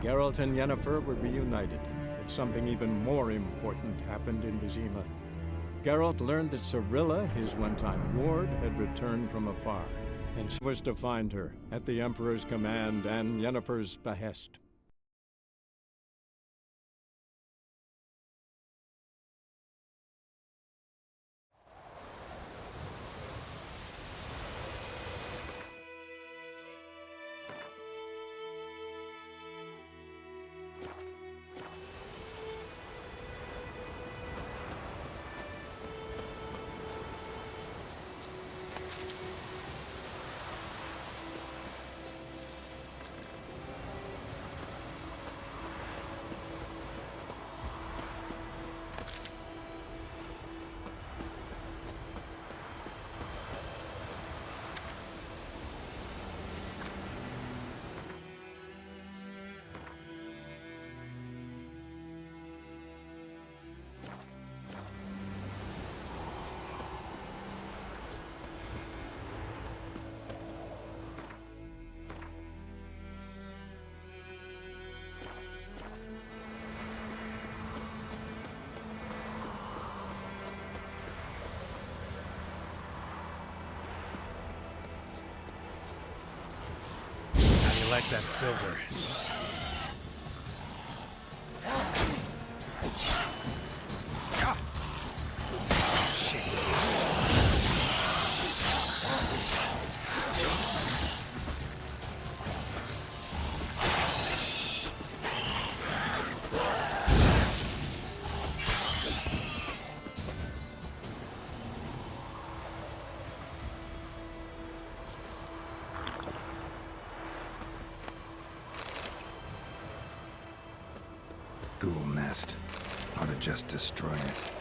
Geralt and Yennefer were reunited, but something even more important happened in Vizima. Geralt learned that Cirilla, his one-time ward, had returned from afar, and she was to find her at the Emperor's command and Yennefer's behest. I like that silver. Ghoul nest. Ought to just destroy it.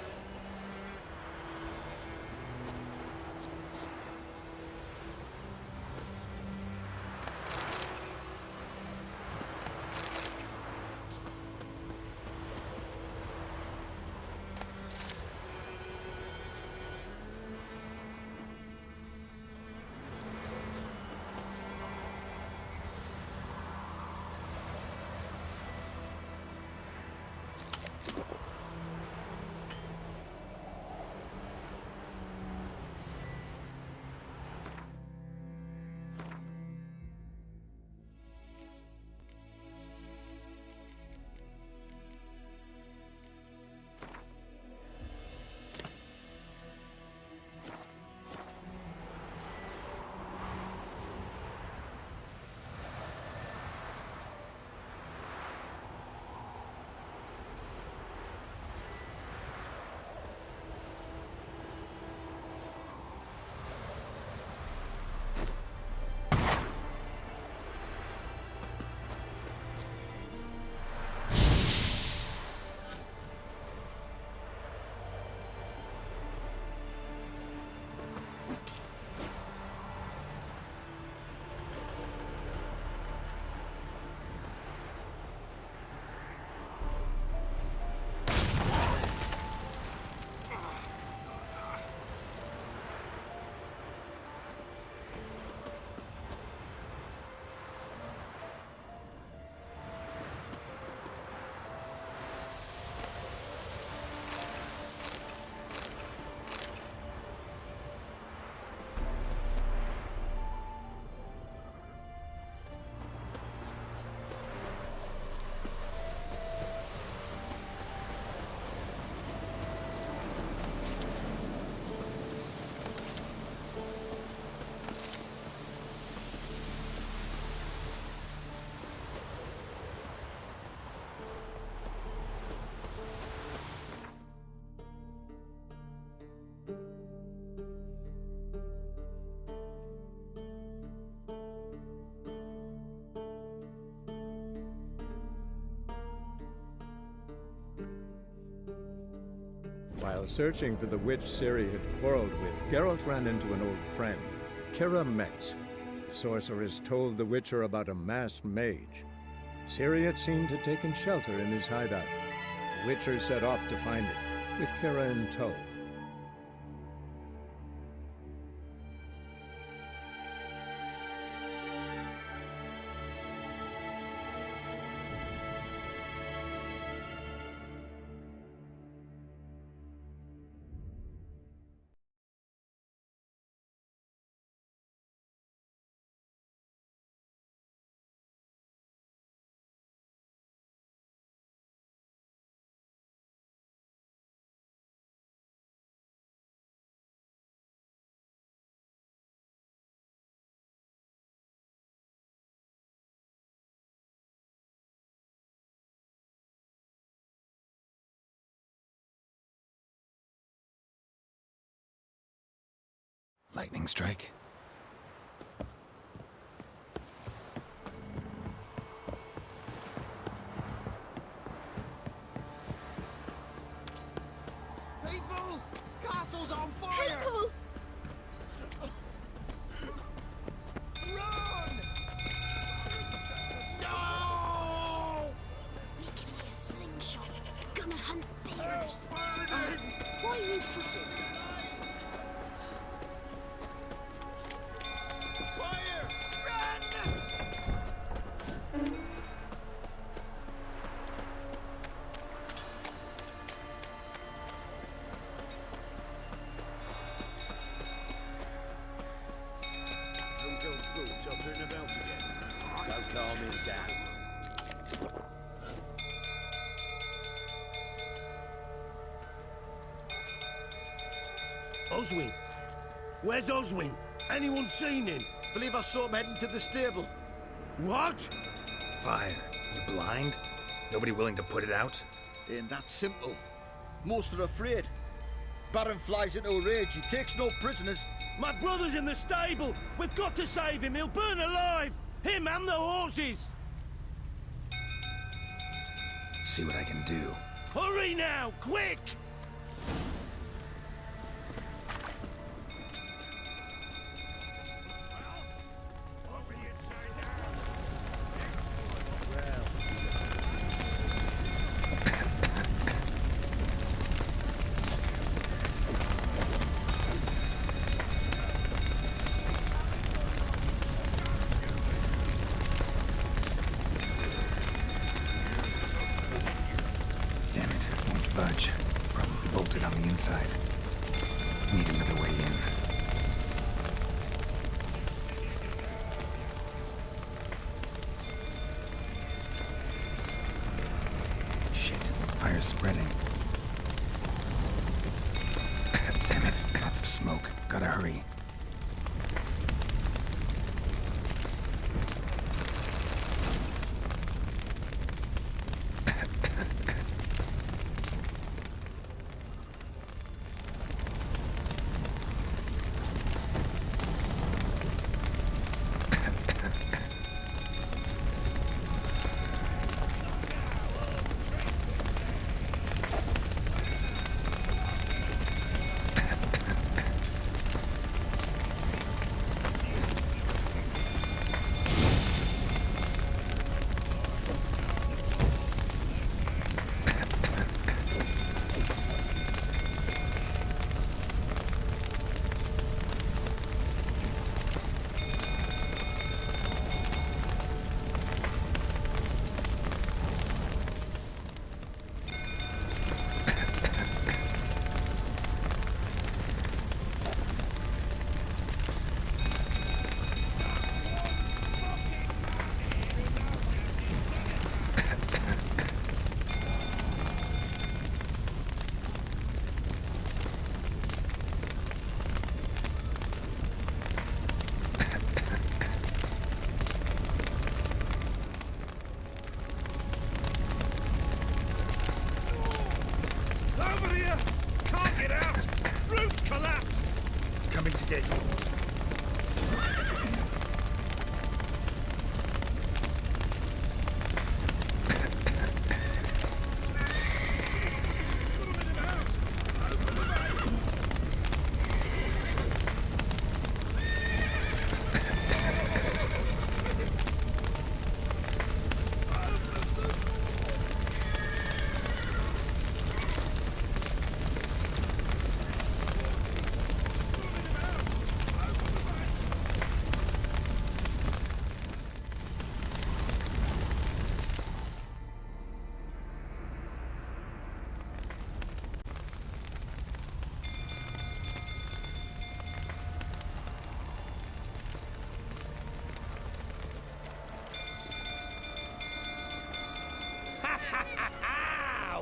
While searching for the witch Ciri had quarreled with, Geralt ran into an old friend, Kira Metz. The sorceress told the Witcher about a masked mage. Ciri had seemed to have taken shelter in his hideout. The Witcher set off to find it, with Kira in tow. Lightning strike? People! Castle's on fire! People! Run! No! Making me a slingshot. Gonna hunt bears. Burning! Why are you pushing? Fire! Run! Some go through till turn about again. Don't calm me down. Oswin? Where's Oswin? Anyone seen him? Believe I saw him heading to the stable. What? Fire. You blind? Nobody willing to put it out? Ain't that simple. Most are afraid. Baron flies into a rage. He takes no prisoners. My brother's in the stable! We've got to save him! He'll burn alive! Him and the horses! See what I can do. Hurry now! Quick! Damn it, won't budge. Probably bolted on the inside. Need another way in. Shit, fire's spreading. Damn it, lots of smoke. Gotta hurry. Over here! Can't get out! Roof's collapsed! Coming to get you.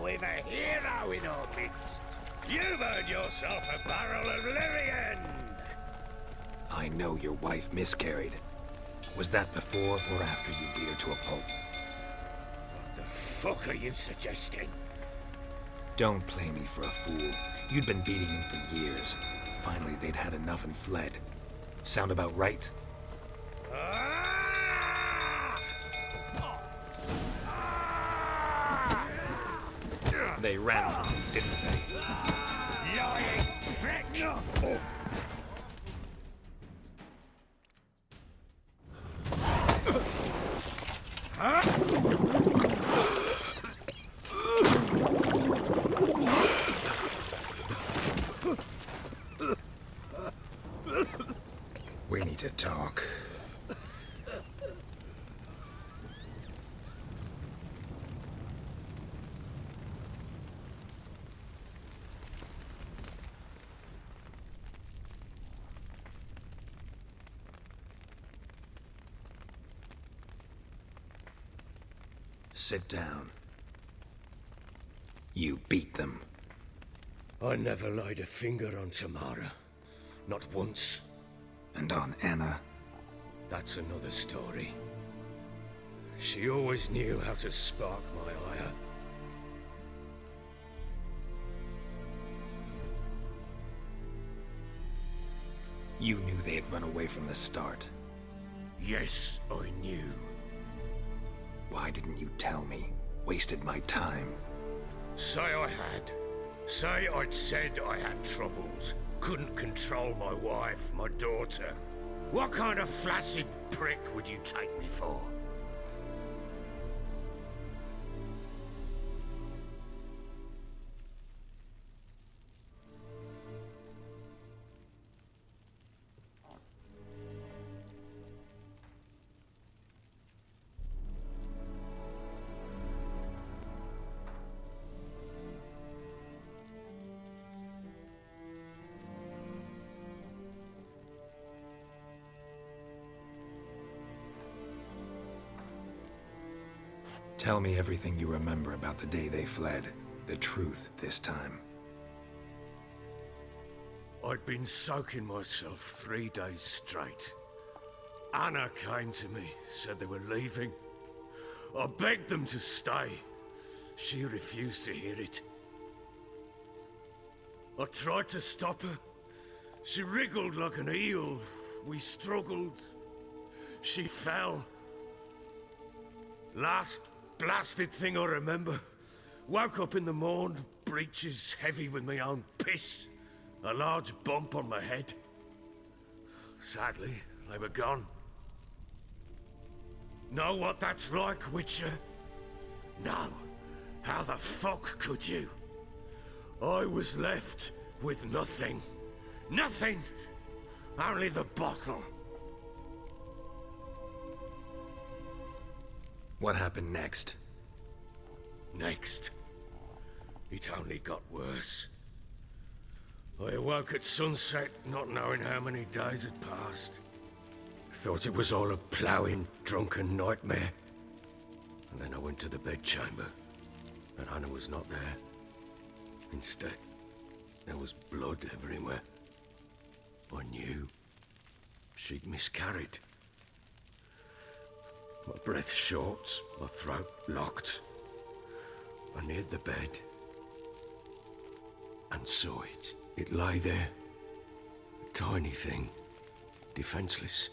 We've a hero in our midst. You've earned yourself a barrel of Lyrian. I know your wife miscarried. Was that before or after you beat her to a pulp? What the fuck are you suggesting? Don't play me for a fool. You'd been beating him for years. Finally, they'd had enough and fled. Sound about right? They ran from me, didn't they? Lying prick! We need to talk. Sit down. You beat them. I never laid a finger on Tamara. Not once. And on Anna? That's another story. She always knew how to spark my ire. You knew they had run away from the start. Yes, I knew. Why didn't you tell me? Wasted my time. Say I had. Say I'd said I had troubles. Couldn't control my wife, my daughter. What kind of flaccid prick would you take me for? Tell me everything you remember about the day they fled. The truth this time. I'd been soaking myself 3 days straight. Anna came to me, said they were leaving. I begged them to stay. She refused to hear it. I tried to stop her. She wriggled like an eel. We struggled. She fell. Last blasted thing I remember. Woke up in the morn, breeches heavy with my own piss. A large bump on my head. Sadly, they were gone. Know what that's like, Witcher? No. How the fuck could you? I was left with nothing. Nothing! Only the bottle. What happened next? Next. It only got worse. I awoke at sunset, not knowing how many days had passed. Thought it was all a ploughing, drunken nightmare. And then I went to the bedchamber, and Anna was not there. Instead, there was blood everywhere. I knew she'd miscarried. My breath short, my throat locked. I neared the bed and saw it. It lay there, a tiny thing, defenseless,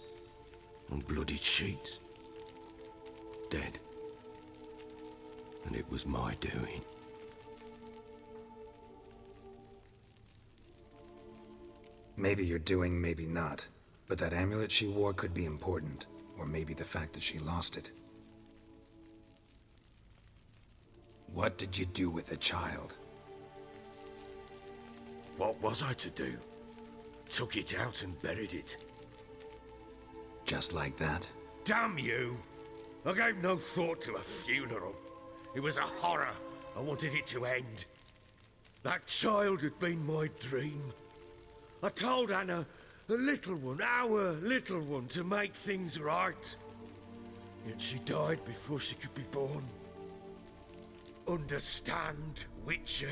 on bloodied sheets, dead. And it was my doing. Maybe you're doing, maybe not. But that amulet she wore could be important. Or maybe the fact that she lost it. What did you do with the child? What was I to do? Took it out and buried it. Just like that? Damn you! I gave no thought to a funeral. It was a horror. I wanted it to end. That child had been my dream. I told Anna, the little one, our little one, to make things right. Yet she died before she could be born. Understand, Witcher?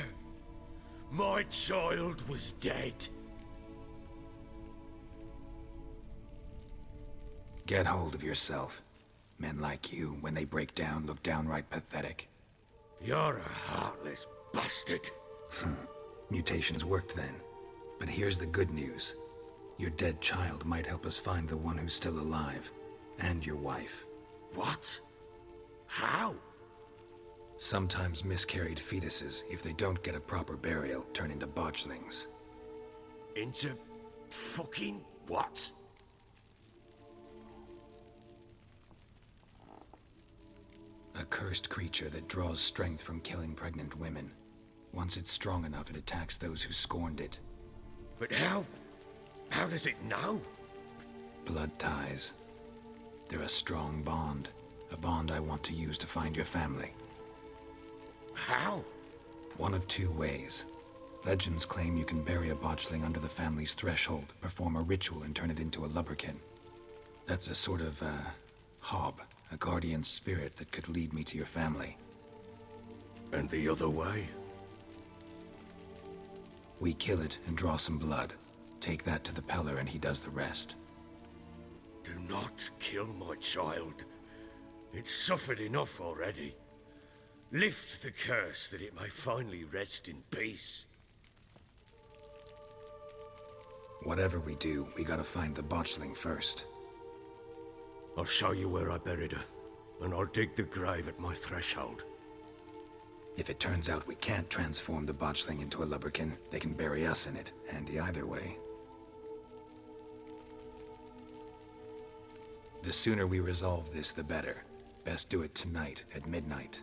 My child was dead. Get hold of yourself. Men like you, when they break down, look downright pathetic. You're a heartless bastard. Mutations worked then. But here's the good news. Your dead child might help us find the one who's still alive, and your wife. What? How? Sometimes miscarried fetuses, if they don't get a proper burial, turn into botchlings. Into fucking what? A cursed creature that draws strength from killing pregnant women. Once it's strong enough, it attacks those who scorned it. But how? How does it know? Blood ties. They're a strong bond. A bond I want to use to find your family. How? One of two ways. Legends claim you can bury a botchling under the family's threshold, perform a ritual, and turn it into a lubberkin. That's a sort of, hob, a guardian spirit that could lead me to your family. And the other way? We kill it and draw some blood. Take that to the Peller and he does the rest. Do not kill my child. It's suffered enough already. Lift the curse that it may finally rest in peace. Whatever we do, we gotta find the botchling first. I'll show you where I buried her, and I'll dig the grave at my threshold. If it turns out we can't transform the botchling into a lubberkin, they can bury us in it. Handy either way. The sooner we resolve this, the better. Best do it tonight, at midnight.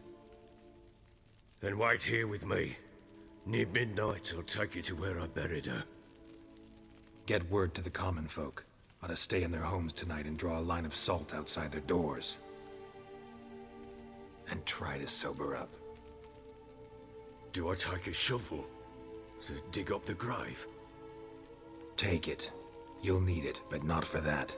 Then wait here with me. Near midnight, I'll take you to where I buried her. Get word to the common folk. Ought to stay in their homes tonight and draw a line of salt outside their doors. And try to sober up. Do I take a shovel to dig up the grave? Take it. You'll need it, but not for that.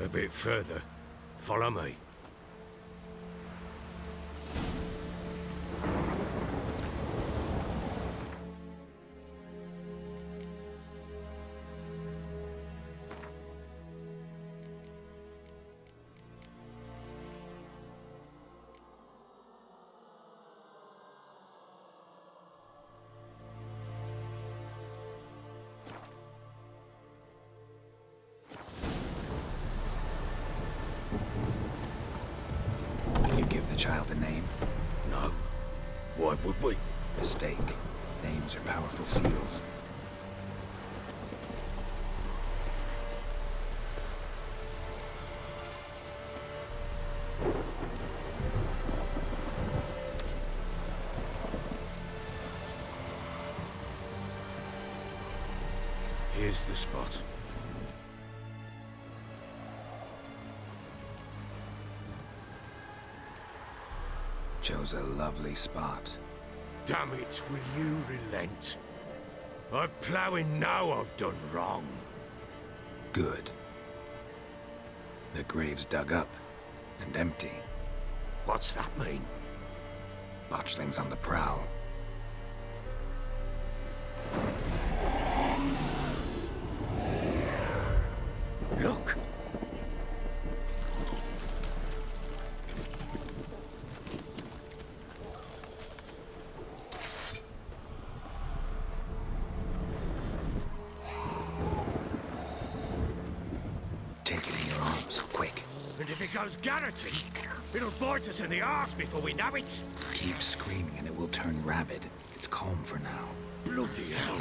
A bit further. Follow me. You give the child a name? No. Why would we? Mistake. Names are powerful seals. Here's the spot. Chose a lovely spot. Damn it, will you relent? I'm ploughing now I've done wrong. Good. The grave's dug up and empty. What's that mean? Botchling's on the prowl. Look! Take it in your arms, quick. And if it goes garroting, it'll bite us in the arse before we know it. Keep screaming and it will turn rabid. It's calm for now. Bloody hell.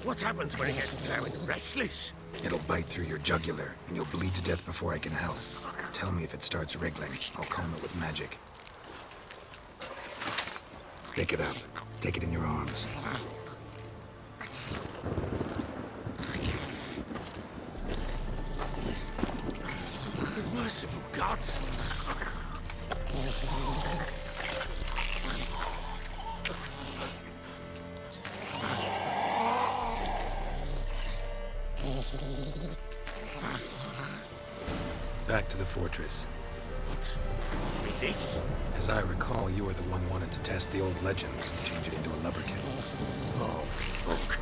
What happens when it gets ploughing restless? It'll bite through your jugular, and you'll bleed to death before I can help. Tell me if it starts wriggling. I'll calm it with magic. Pick it up. Take it in your arms. Merciful gods! Back to the fortress. What what? With this? As I recall, you were the one wanted to test the old legends and change it into a lubberkin. Oh, fuck.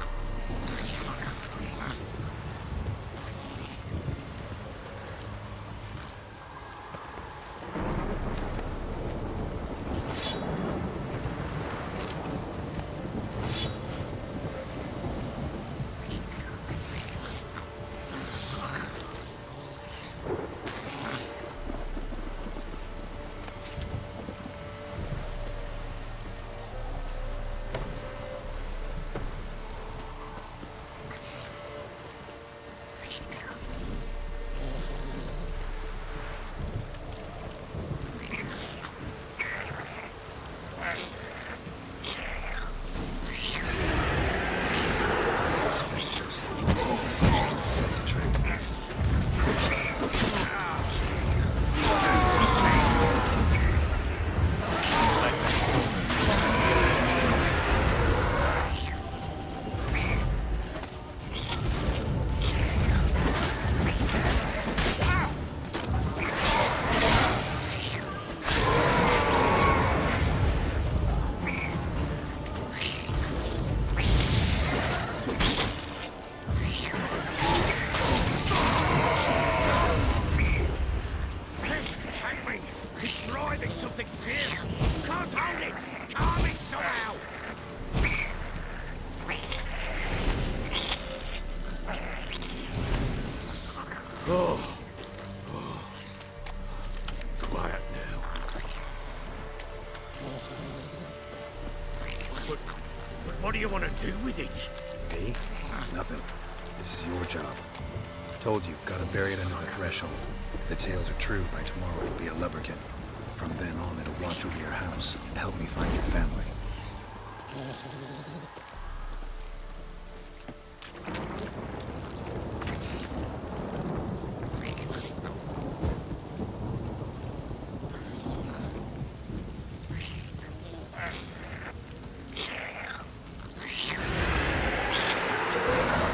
Quiet now. But what do you want to do with it? Me? Nothing. This is your job. Told you, gotta bury it under the threshold. If the tales are true, by tomorrow it'll be a lubberkin. From then on, it'll watch over your house and help me find your family. More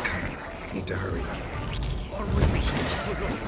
coming. Need to hurry. Good.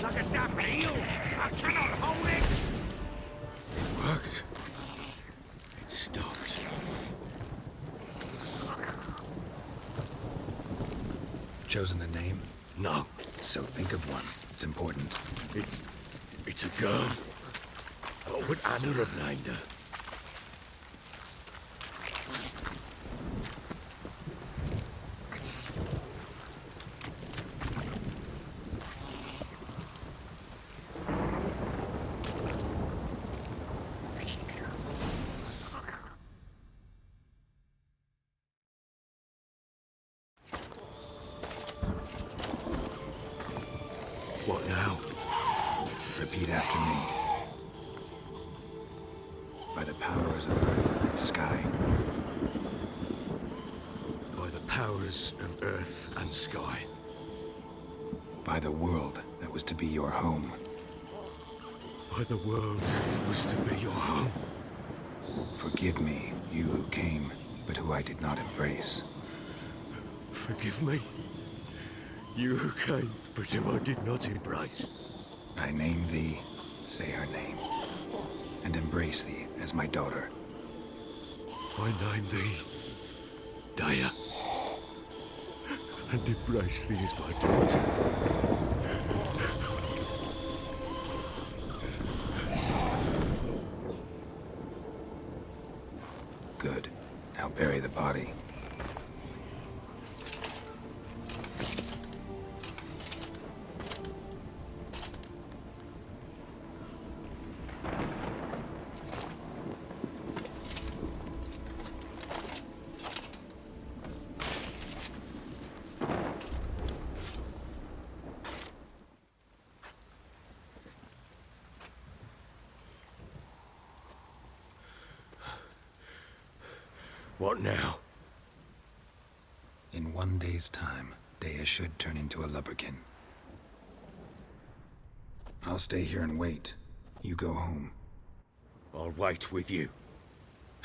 Like a daft eel! I cannot hold it! It worked. It stopped. Chosen a name? No. So think of one. It's important. It's a girl. What would Anna have named her? What now? Repeat after me. By the powers of earth and sky. By the powers of earth and sky. By the world that was to be your home. By the world that was to be your home. Forgive me, you who came, but who I did not embrace. Forgive me. You who came, but who I did not embrace. I name thee, say her name, and embrace thee as my daughter. I name thee, Daya, and embrace thee as my daughter. Good. Now bury the body. What now? In 1 day's time, Dea should turn into a lubberkin. I'll stay here and wait. You go home. I'll wait with you.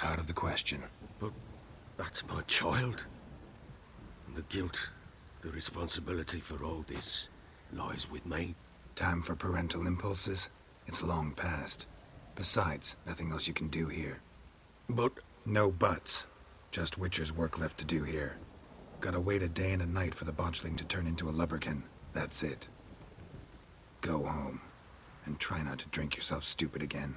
Out of the question. But that's my child. And the guilt, the responsibility for all this lies with me. Time for parental impulses? It's long past. Besides, nothing else you can do here. But No buts. Just Witcher's work left to do here. Gotta wait a day and a night for the botchling to turn into a lubberkin. That's it. Go home. And try not to drink yourself stupid again.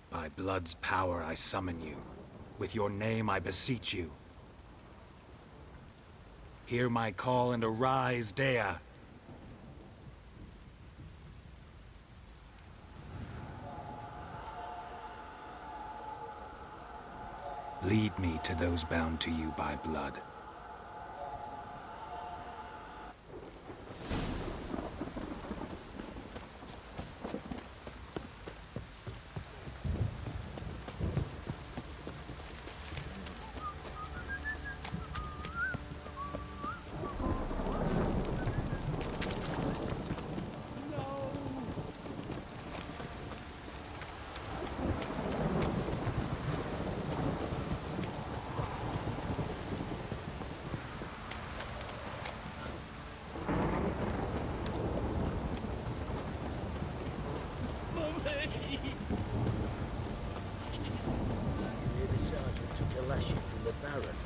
By blood's power I summon you. With your name I beseech you. Hear my call and arise, Dea. Lead me to those bound to you by blood. The sergeant took a lashing from the Baron.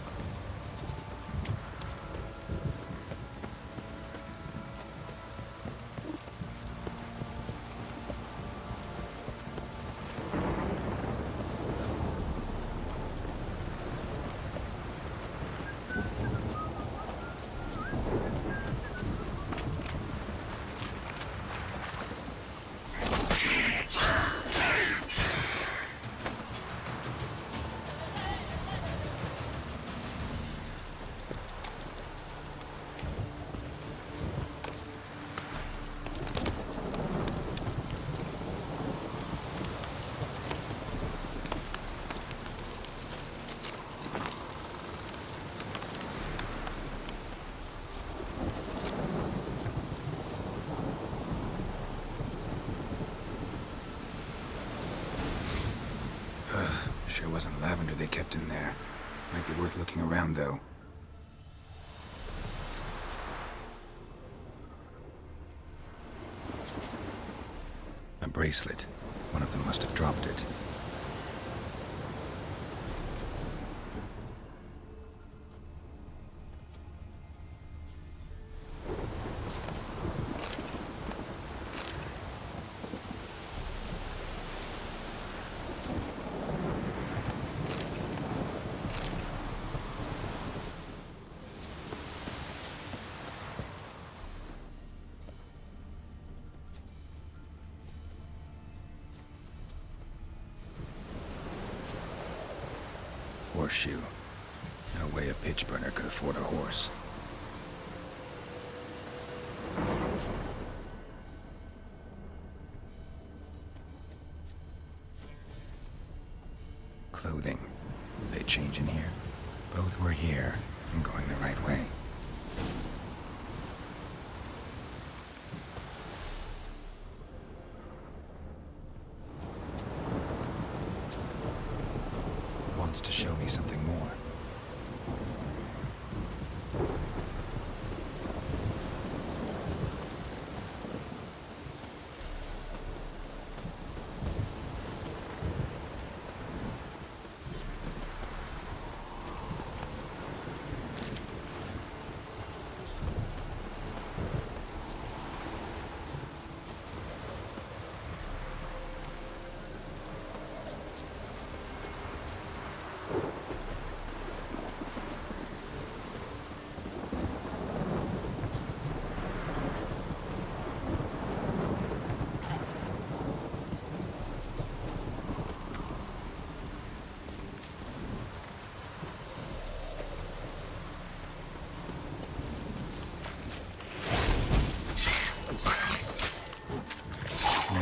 Sure wasn't lavender they kept in there. Might be worth looking around, though. A bracelet. One of them must have dropped it. Horseshoe. No way a pitch burner could afford a horse. Clothing. They change in here? Both were here. I'm going the right way. Wants to show me something more.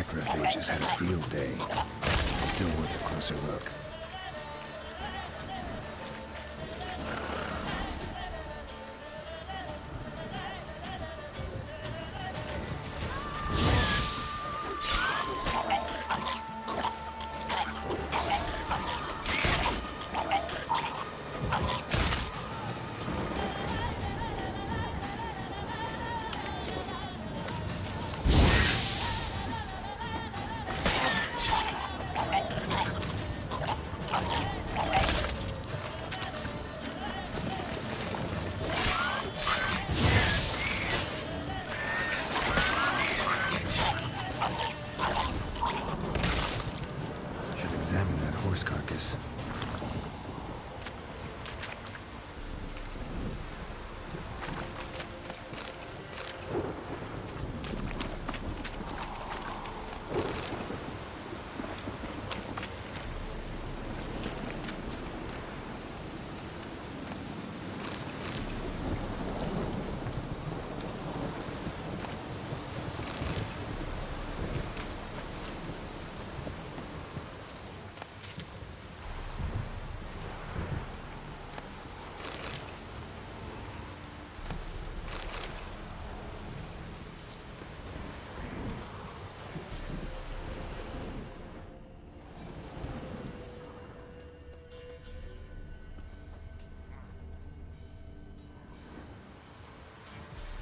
Necrophages had a field day. Still worth a closer look. Examine that horse carcass.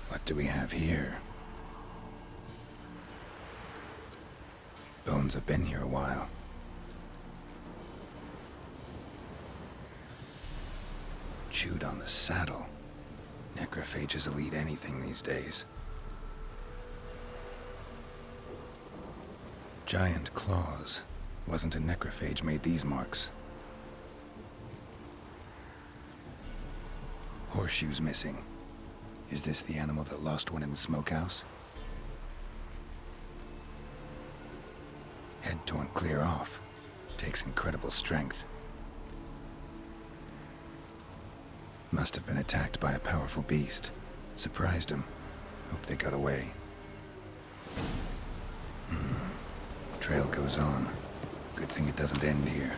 What do we have here? Bones have been here a while. Chewed on the saddle. Necrophages will eat anything these days. Giant claws. Wasn't a necrophage made these marks. Horseshoes missing. Is this the animal that lost one in the smokehouse? Head torn clear off. Takes incredible strength. Must have been attacked by a powerful beast. Surprised him. Hope they got away. Trail goes on. Good thing it doesn't end here.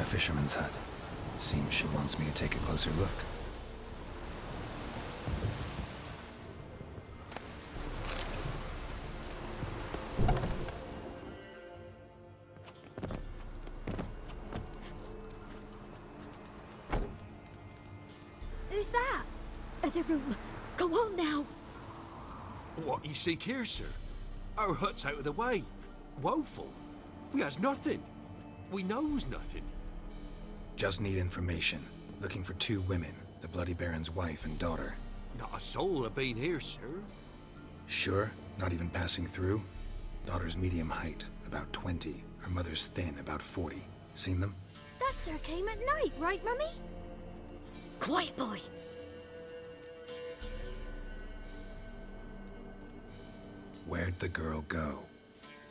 Fisherman's hut. Seems she wants me to take a closer look. Who's that? The room. Go on now. What you seek here, sir? Our hut's out of the way. Woeful. We has nothing. We knows nothing. Just need information. Looking for 2 women, the Bloody Baron's wife and daughter. Not a soul have been here, sir. Sure? Not even passing through? Daughter's medium height, about 20. Her mother's thin, about 40. Seen them? That sir came at night, right, Mummy? Quiet, boy. Where'd the girl go?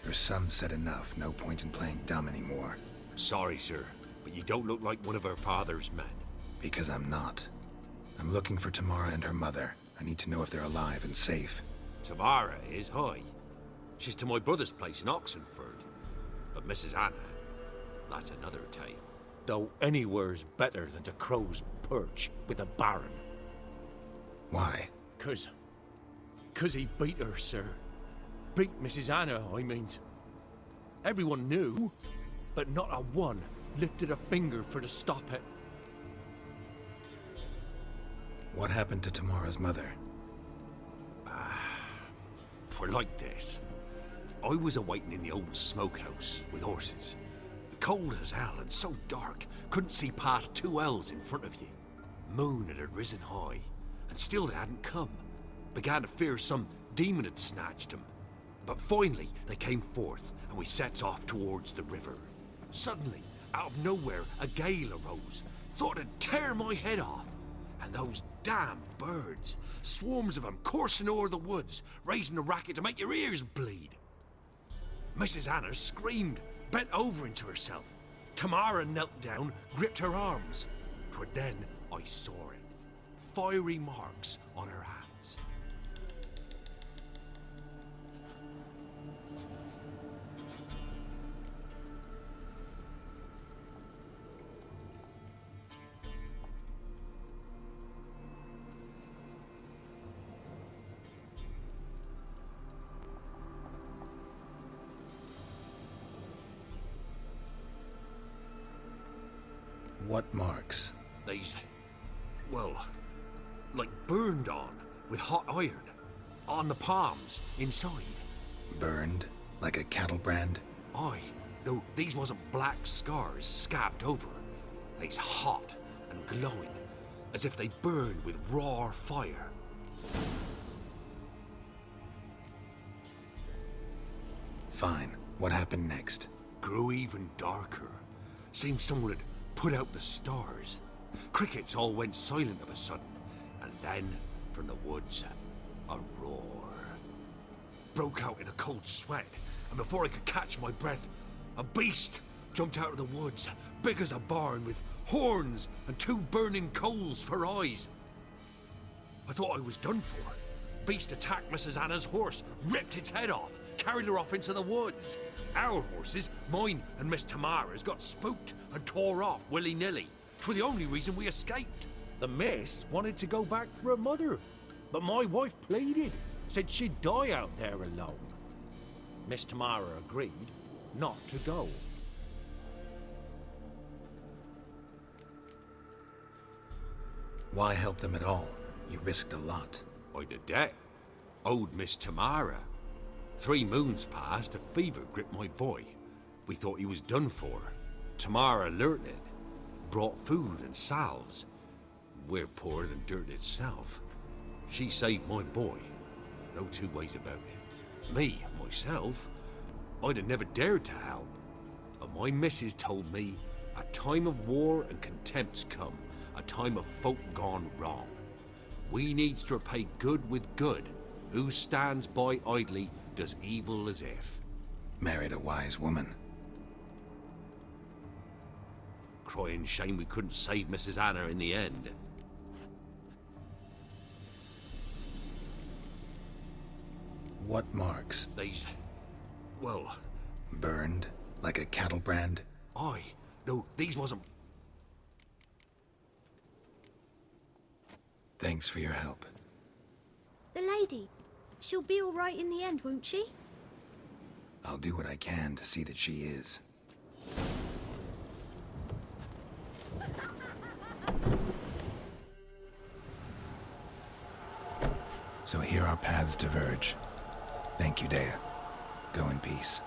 Her son said enough, no point in playing dumb anymore. Sorry, sir, but you don't look like one of our father's men. Because I'm not. I'm looking for Tamara and her mother. I need to know if they're alive and safe. Tamara is, hi. She's to my brother's place in Oxenford. But Mrs. Anna, that's another tale. Though anywhere's better than to Crow's Perch with a baron. Why? 'Cause Because he beat her, sir. Beat Mrs. Anna, I mean. Everyone knew, but not a one lifted a finger for to stop it. What happened to Tamara's mother? For like this. I was awaiting in the old smokehouse with horses. Cold as hell and so dark, couldn't see past 2 ells in front of you. Moon had risen high, and still they hadn't come. Began to fear some demon had snatched them. But finally they came forth, and we sets off towards the river. Suddenly, out of nowhere, a gale arose. Thought it'd tear my head off. And those damn birds, swarms of them coursing o'er the woods, raising a racket to make your ears bleed. Mrs. Anna screamed, bent over into herself. Tamara knelt down, gripped her arms. 'Twas then I saw it. Fiery marks on her hands. What marks? These, well, like burned on with hot iron. On the palms, inside. Burned? Like a cattle brand? Aye, though these wasn't black scars scabbed over. They's hot and glowing, as if they burned with raw fire. Fine. What happened next? Grew even darker. Seemed someone had put out the stars. Crickets all went silent of a sudden, and then, from the woods, a roar. Broke out in a cold sweat, and before I could catch my breath, a beast jumped out of the woods, big as a barn, with horns and 2 burning coals for eyes. I thought I was done for. Beast attacked Mrs. Anna's horse, ripped its head off, carried her off into the woods. Our horses, mine and Miss Tamara's, got spooked and tore off willy-nilly. 'Twas the only reason we escaped. The miss wanted to go back for her mother, but my wife pleaded, said she'd die out there alone. Miss Tamara agreed not to go. Why help them at all? You risked a lot. I did that. Owed Miss Tamara. 3 moons passed, a fever gripped my boy. We thought he was done for. Tamara alerted, brought food and salves. We're poorer than dirt itself. She saved my boy. No 2 ways about it. Me, myself, I'd have never dared to help. But my missus told me a time of war and contempt's come, a time of folk gone wrong. We needs to repay good with good. Who stands by idly does evil as if. Married a wise woman. Crying shame we couldn't save Mrs. Anna in the end. What marks? These, well, Burned? Like a cattle brand? aye, though these wasn't. Thanks for your help. The lady. She'll be all right in the end, won't she? I'll do what I can to see that she is. So here our paths diverge. Thank you, Dea. Go in peace.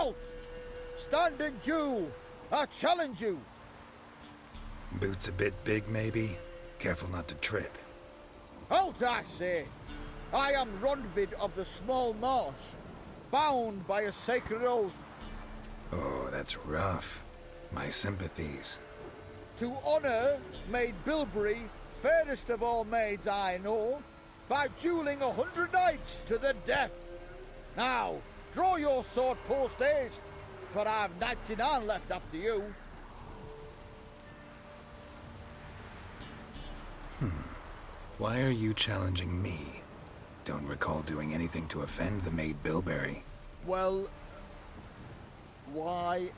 Halt! Stand and do! I challenge you! Boots a bit big, maybe? Careful not to trip. Halt, I say! I am Ronvid of the Small Marsh, bound by a sacred oath. Oh, that's rough. My sympathies. To honor Maid Bilberry, fairest of all maids I know, by dueling 100 knights to the death. Now, draw your sword post-haste, for I've 99 left after you. Why are you challenging me? Don't recall doing anything to offend the Maid Bilberry. Well, why...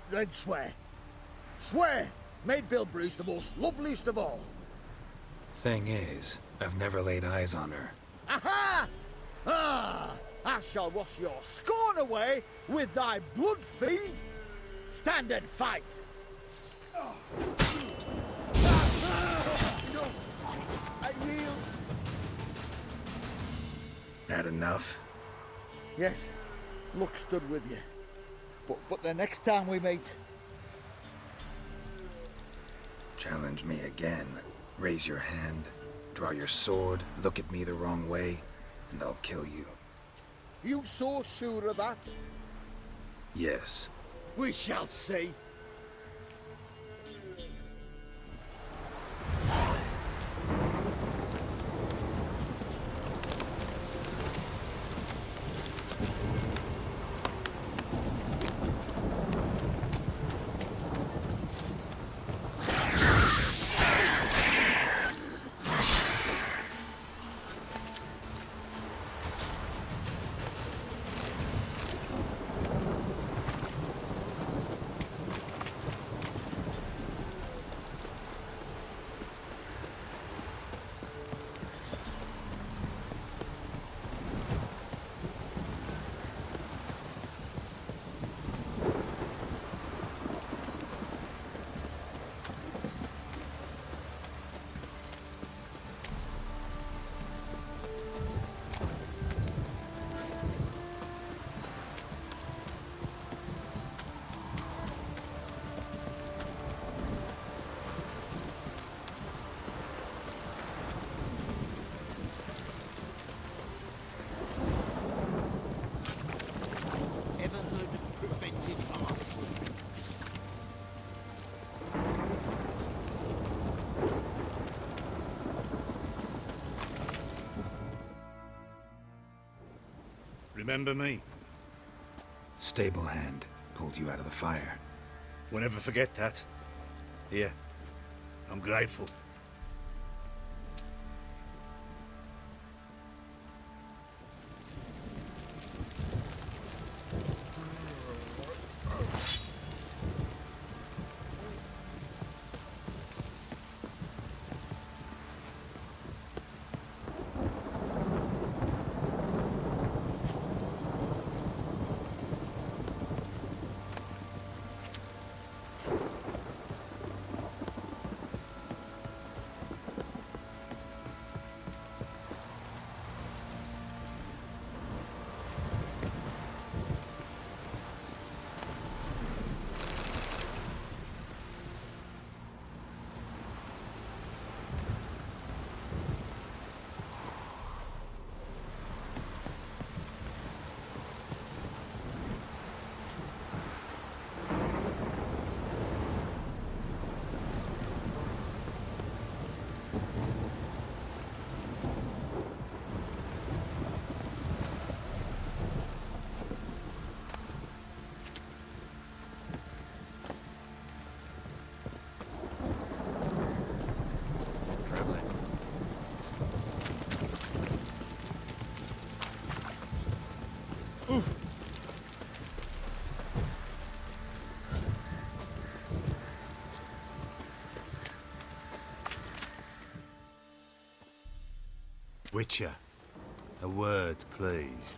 then swear. Swear! Maid Bilberry's the most loveliest of all. Thing is, I've never laid eyes on her. Aha! Ah! I shall wash your scorn away with thy blood fiend. Stand and fight. No, I yield. That enough? Yes, luck stood with you. But the next time we meet... Challenge me again. Raise your hand, draw your sword, look at me the wrong way, and I'll kill you. You so sure of that? Yes. We shall see. Ever heard of preventive art? Remember me? Stable hand pulled you out of the fire. We'll never forget that. Here, I'm grateful. Witcher, a word, please.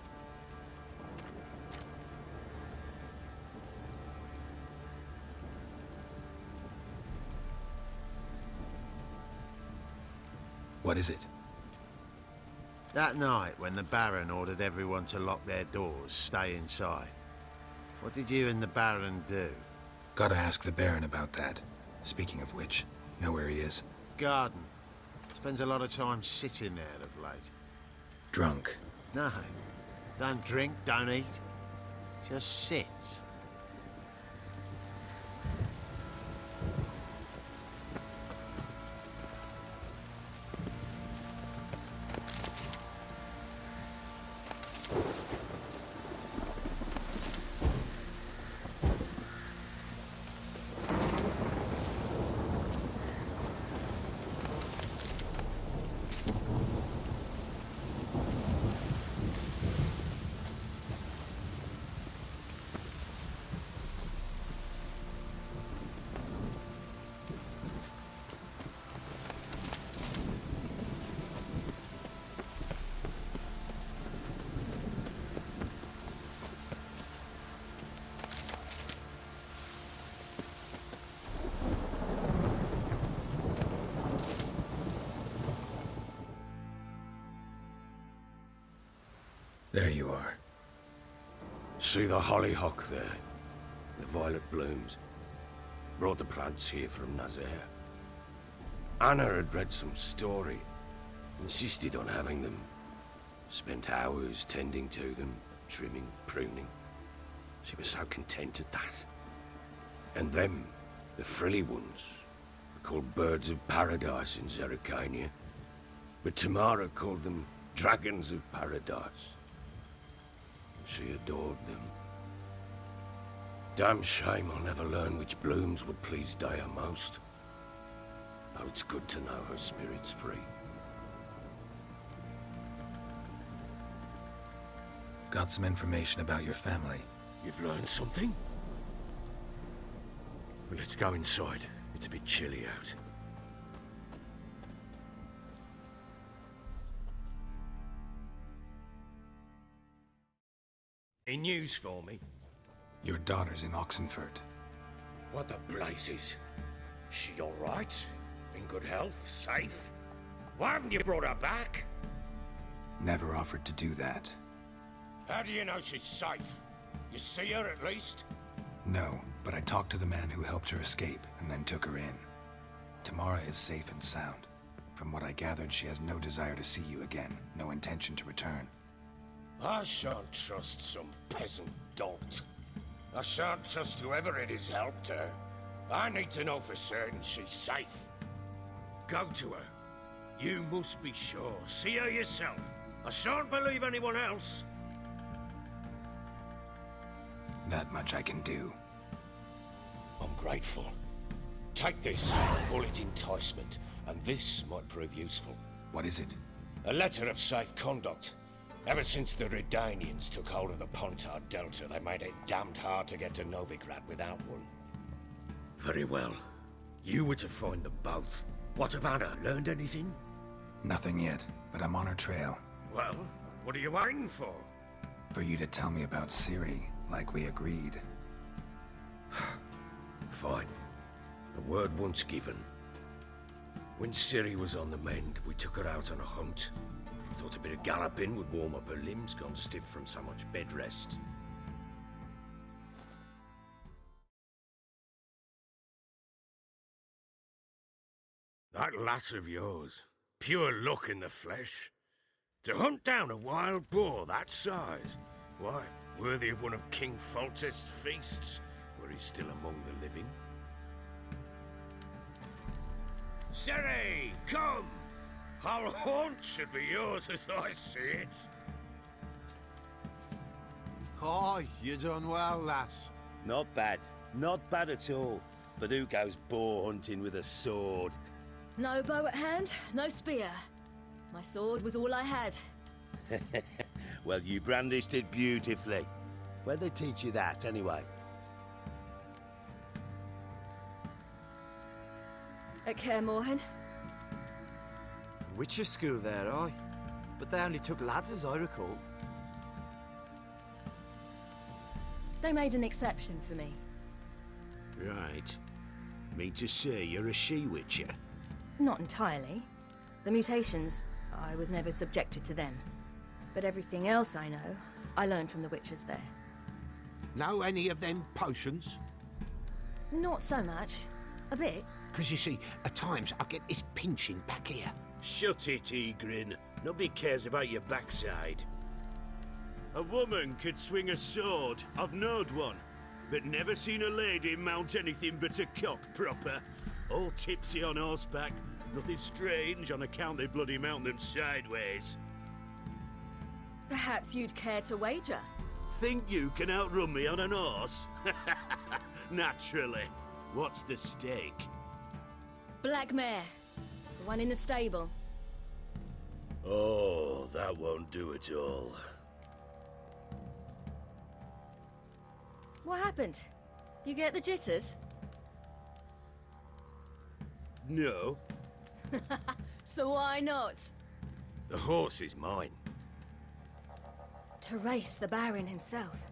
What is it? That night, when the Baron ordered everyone to lock their doors, stay inside, what did you and the Baron do? Gotta ask the Baron about that. Speaking of which, know where he is? Garden. Spends a lot of time sitting there of late. Drunk. No. Don't drink, don't eat. Just sits. There you are. See the hollyhock there? The violet blooms. Brought the plants here from Nazaire. Anna had read some story. Insisted on having them. Spent hours tending to them, trimming, pruning. She was so content at that. And them, the frilly ones, are called birds of paradise in Zerrikania. But Tamara called them dragons of paradise. She adored them. Damn shame I'll never learn which blooms would please Dea most. Though it's good to know her spirit's free. Got some information about your family. You've learned something? Well, let's go inside. It's a bit chilly out. Any news for me? Your daughter's in Oxenford. What the blazes? She all right? In good health? Safe? Why haven't you brought her back? Never offered to do that. How do you know she's safe? You see her at least? No, but I talked to the man who helped her escape and then took her in. Tamara is safe and sound. From what I gathered, she has no desire to see you again, no intention to return. I shan't trust some peasant dolt. I shan't trust whoever it is helped her. I need to know for certain she's safe. Go to her. You must be sure. See her yourself. I shan't believe anyone else. That much I can do. I'm grateful. Take this, call it enticement, and this might prove useful. What is it? A letter of safe conduct. Ever since the Redanians took hold of the Pontard Delta, they made it damned hard to get to Novigrad without one. Very well. You were to find them both. What of Anna? Learned anything? Nothing yet, but I'm on her trail. Well, what are you waiting for? For you to tell me about Ciri, like we agreed. Fine. A word once given. When Ciri was on the mend, we took her out on a hunt. Thought a bit of galloping would warm up her limbs, gone stiff from so much bed rest. That lass of yours, pure luck in the flesh. To hunt down a wild boar that size, why, worthy of one of King Foltest's feasts, where he's still among the living. Ciri, come! Our haunt should be yours as I see it. Oh, you done well, lass. Not bad. Not bad at all. But who goes boar hunting with a sword? No bow at hand, no spear. My sword was all I had. Well, you brandished it beautifully. Where'd they teach you that, anyway? At Kaer Morhen. Witcher school there, aye. But they only took lads, as I recall. They made an exception for me. Right. Mean to say you're a she-witcher? Not entirely. The mutations, I was never subjected to them. But everything else I know, I learned from the witches there. Know any of them potions? Not so much. A bit. Because you see, at times I get this pinching back here. Shut it, Egrin. Nobody cares about your backside. A woman could swing a sword. I've knowed one. But never seen a lady mount anything but a cock proper. All tipsy on horseback. Nothing strange on account they bloody mount them sideways. Perhaps you'd care to wager? Think you can outrun me on an horse? Naturally. What's the stake? Black mare. The one in the stable. Oh, that won't do at all. What happened? You get the jitters? No. So why not? The horse is mine. To race the Baron himself.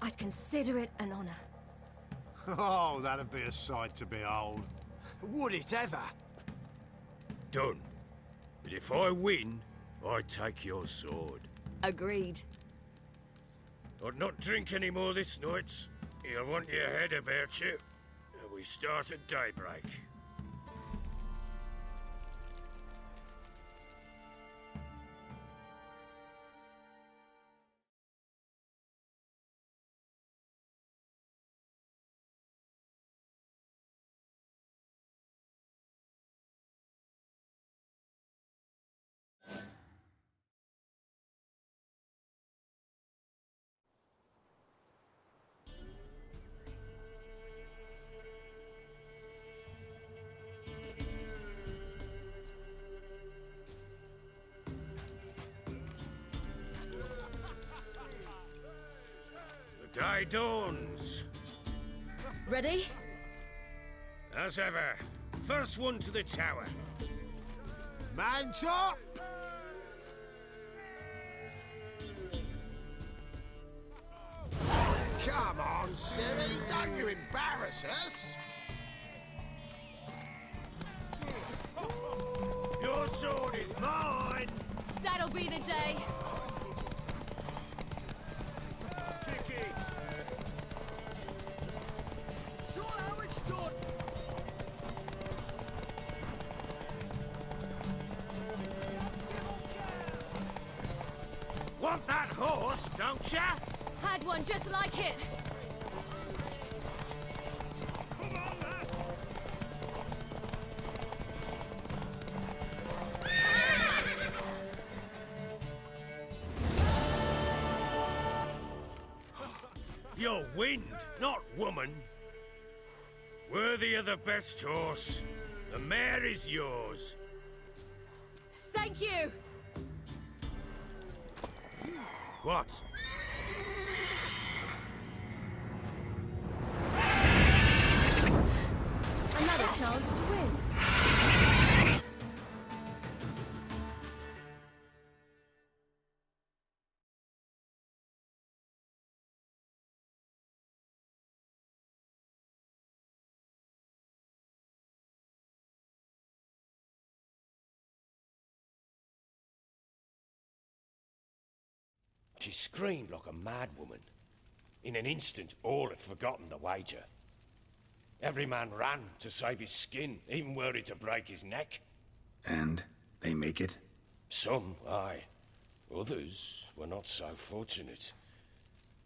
I'd consider it an honor. Oh, that'd be a sight to behold. Would it ever? Done. But if I win, I take your sword. Agreed. I'd not drink any more this night. You'll want your head about you. We start at daybreak. The day dawns. Ready? As ever, first one to the tower. Man chop! Come on, Siri, don't you embarrass us! Your sword is mine! That'll be the day. Kick it! Show how it's done. Want that horse, don't ya? Had one just like it. Come on, lass! You're wind, not woman. Worthy of the best horse. The mare is yours. Thank you. What? Another chance to win. She screamed like a mad woman. In an instant, all had forgotten the wager. Every man ran to save his skin, even worried to break his neck. And they make it? Some, aye. Others were not so fortunate.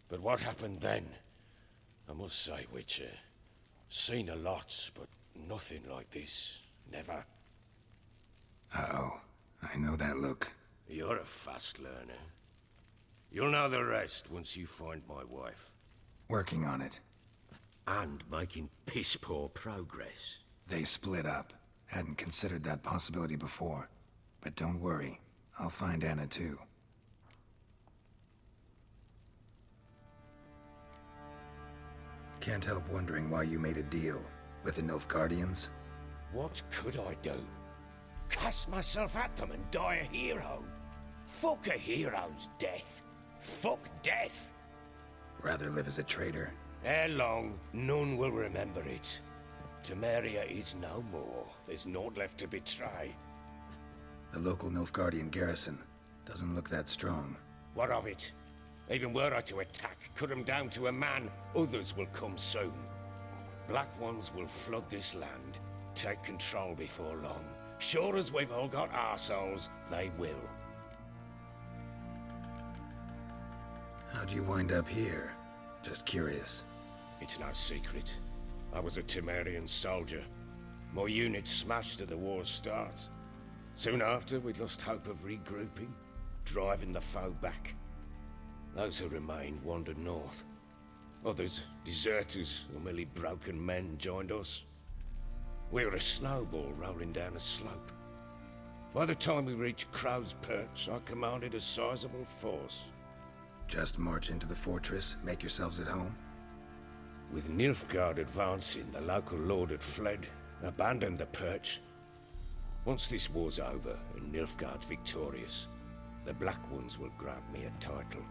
But what happened then? I must say, Witcher, seen a lot, but nothing like this. Never. Uh-oh. I know that look. You're a fast learner. You'll know the rest once you find my wife. Working on it. And making piss-poor progress. They split up. Hadn't considered that possibility before. But don't worry. I'll find Anna too. Can't help wondering why you made a deal with the Nilfgaardians. What could I do? Cast myself at them and die a hero? Fuck a hero's death. Fuck death. Rather live as a traitor. Ere long, none will remember it. Temeria is no more. There's naught left to betray. The local Nilfgaardian garrison doesn't look that strong. What of it? Even were I to attack, cut them down to a man, others will come soon. Black Ones will flood this land, take control before long. Sure as we've all got arseholes, they will. How'd you wind up here? Just curious. It's no secret. I was a Temerian soldier. My unit smashed at the war's start. Soon after, we lost hope of regrouping, driving the foe back. Those who remained wandered north. Others, deserters or merely broken men, joined us. We were a snowball rolling down a slope. By the time we reached Crow's Perch, I commanded a sizable force. Just march into the fortress, make yourselves at home? With Nilfgaard advancing, the local lord had fled, abandoned the perch. Once this war's over and Nilfgaard's victorious, the Black Ones will grant me a title.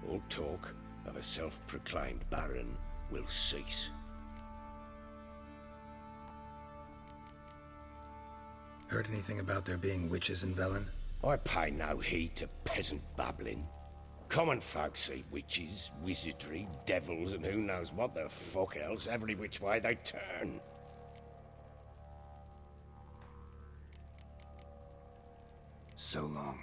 All talk of a self-proclaimed baron will cease. Heard anything about there being witches in Velen? I pay no heed to peasant babbling. Common folk see witches, wizardry, devils, and who knows what the fuck else every which way they turn. So long.